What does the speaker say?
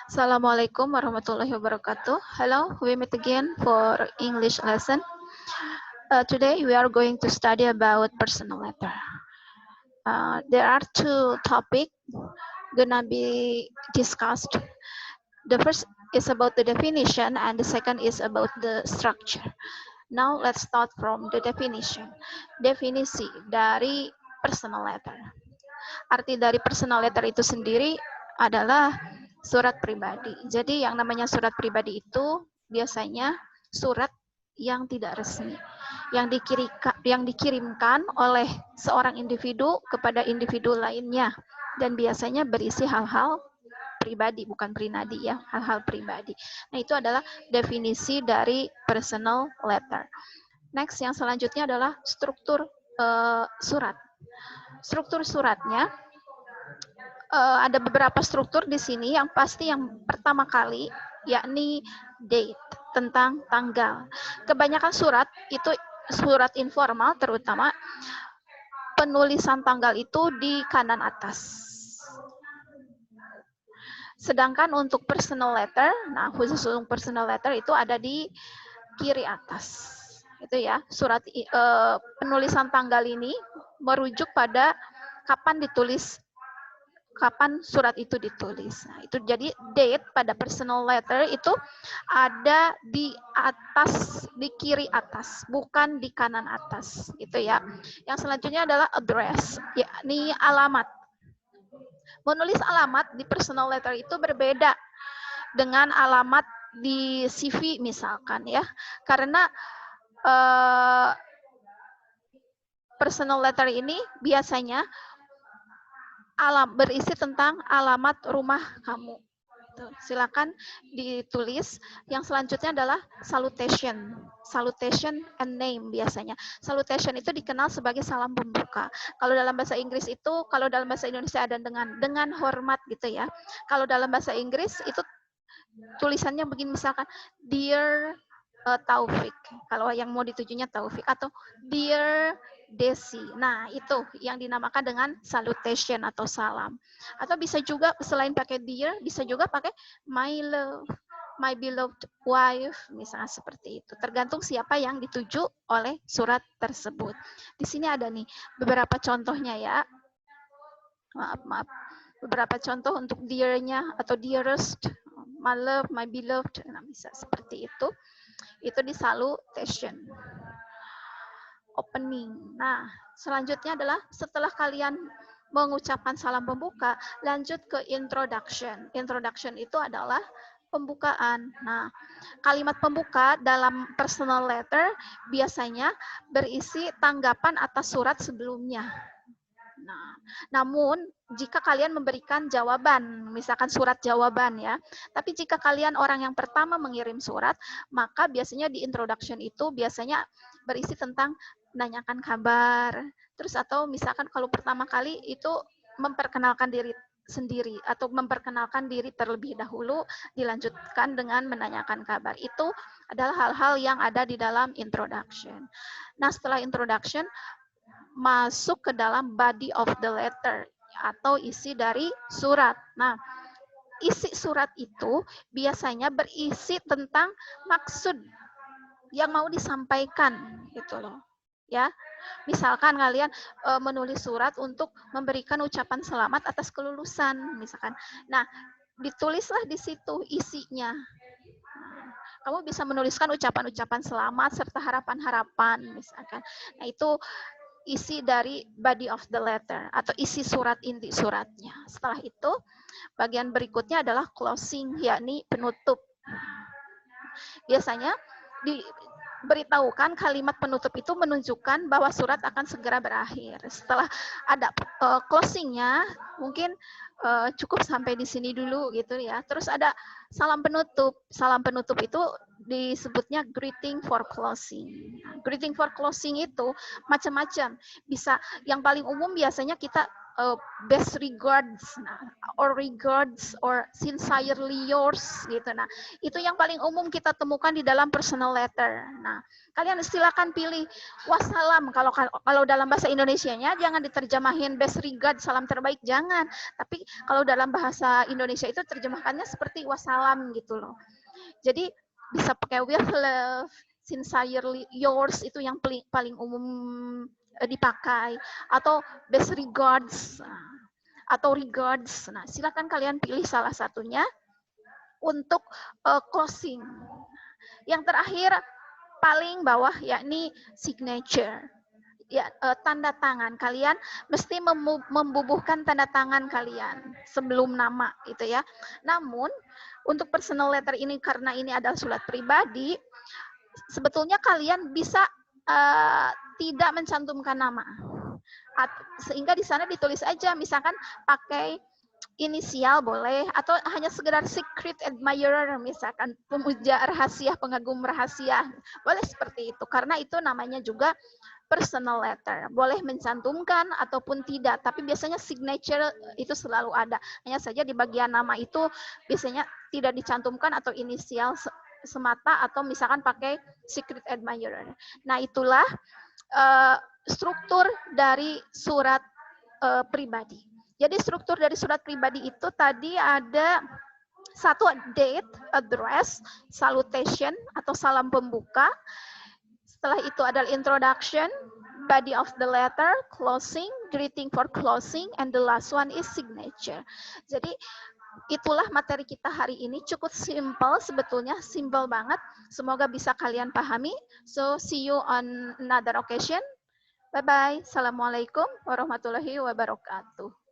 Assalamualaikum warahmatullahi wabarakatuh. Hello, we meet again for English lesson. Today we are going to study about personal letter. There are two topics gonna be discussed. The first is about the definition and the second is about the structure. Now let's start from the definition. Definisi dari personal letter. Arti dari personal letter itu sendiri adalah surat pribadi. Jadi yang namanya surat pribadi itu biasanya surat yang tidak resmi, yang dikirimkan oleh seorang individu kepada individu lainnya, dan biasanya berisi hal-hal pribadi, bukan prinadi ya, hal-hal pribadi. Nah, itu adalah definisi dari personal letter. Next, yang selanjutnya adalah struktur surat. Struktur suratnya ada beberapa struktur di sini. Yang pasti yang pertama kali yakni date, tentang tanggal. Kebanyakan surat itu surat informal, terutama penulisan tanggal itu di kanan atas. Sedangkan untuk personal letter, nah khusus untuk personal letter itu ada di kiri atas. Itu ya, surat penulisan tanggal ini merujuk pada kapan surat itu ditulis. Nah, itu jadi date pada personal letter itu ada di atas, di kiri atas, bukan di kanan atas, gitu ya. Yang selanjutnya adalah address, yakni alamat. Menulis alamat di personal letter itu berbeda dengan alamat di CV misalkan ya, karena personal letter ini biasanya berisi tentang alamat rumah kamu. Silakan ditulis. Yang selanjutnya adalah salutation. Salutation and name biasanya. Salutation itu dikenal sebagai salam pembuka. Kalau dalam bahasa Inggris itu, kalau dalam bahasa Indonesia ada dengan hormat gitu ya. Kalau dalam bahasa Inggris itu tulisannya begini, misalkan Dear Taufik. Kalau yang mau ditujunya Taufik, atau Dear Desi. Nah, itu yang dinamakan dengan salutation atau salam. Atau bisa juga selain pakai dear, bisa juga pakai my love, my beloved wife, misalnya seperti itu. Tergantung siapa yang dituju oleh surat tersebut. Di sini ada nih beberapa contohnya ya. Maaf. Beberapa contoh untuk dear-nya atau dearest, my love, my beloved. Nah, bisa seperti itu. Itu di salutation. Opening. Nah, selanjutnya adalah setelah kalian mengucapkan salam pembuka, lanjut ke introduction. Introduction itu adalah pembukaan. Nah, kalimat pembuka dalam personal letter biasanya berisi tanggapan atas surat sebelumnya. Nah, namun jika kalian memberikan jawaban, misalkan surat jawaban ya, tapi jika kalian orang yang pertama mengirim surat, maka biasanya di introduction itu biasanya berisi tentang menanyakan kabar, terus atau misalkan kalau pertama kali itu memperkenalkan diri sendiri atau memperkenalkan diri terlebih dahulu, dilanjutkan dengan menanyakan kabar. Itu adalah hal-hal yang ada di dalam introduction. Nah, setelah introduction, masuk ke dalam body of the letter atau isi dari surat. Nah, isi surat itu biasanya berisi tentang maksud yang mau disampaikan gitu loh. Ya. Misalkan kalian menulis surat untuk memberikan ucapan selamat atas kelulusan misalkan. Nah, ditulislah di situ isinya. Kamu bisa menuliskan ucapan-ucapan selamat serta harapan-harapan misalkan. Nah, itu isi dari body of the letter atau isi surat, inti suratnya. Setelah itu, bagian berikutnya adalah closing, yakni penutup. Biasanya diberitahukan kalimat penutup itu menunjukkan bahwa surat akan segera berakhir. Setelah ada closingnya, mungkin cukup sampai di sini dulu gitu ya. Terus ada salam penutup. Salam penutup itu disebutnya greeting for closing. Greeting for closing itu macam-macam. Bisa yang paling umum biasanya kita best regards, nah, or regards, or sincerely yours gitu. Nah, itu yang paling umum kita temukan di dalam personal letter. Nah, kalian silakan pilih wassalam. Kalau dalam bahasa Indonesianya jangan diterjemahin best regard, salam terbaik, jangan. Tapi kalau dalam bahasa Indonesia itu terjemahkannya seperti wassalam gitu loh. Jadi bisa pakai with love, sincerely yours, itu yang paling umum dipakai, atau best regards atau regards. Nah, silakan kalian pilih salah satunya untuk closing. Yang terakhir paling bawah yakni signature. Ya, tanda tangan. Kalian mesti membubuhkan tanda tangan kalian sebelum nama gitu ya. Namun untuk personal letter ini, karena ini adalah surat pribadi, sebetulnya kalian bisa tidak mencantumkan nama. Sehingga di sana ditulis aja, misalkan pakai inisial boleh, atau hanya sekedar secret admirer, misalkan pemuja rahasia, pengagum rahasia, boleh seperti itu, karena itu namanya juga personal letter. Boleh mencantumkan ataupun tidak, tapi biasanya signature itu selalu ada. Hanya saja di bagian nama itu biasanya tidak dicantumkan, atau inisial semata, atau misalkan pakai secret admirer. Nah, itulah struktur dari surat pribadi. Jadi struktur dari surat pribadi itu tadi ada satu, date, address, salutation atau salam pembuka. Setelah itu adalah introduction, body of the letter, closing, greeting for closing, and the last one is signature. Jadi itulah materi kita hari ini, cukup simple sebetulnya, simple banget. Semoga bisa kalian pahami. So see you on another occasion. Bye-bye. Assalamualaikum warahmatullahi wabarakatuh.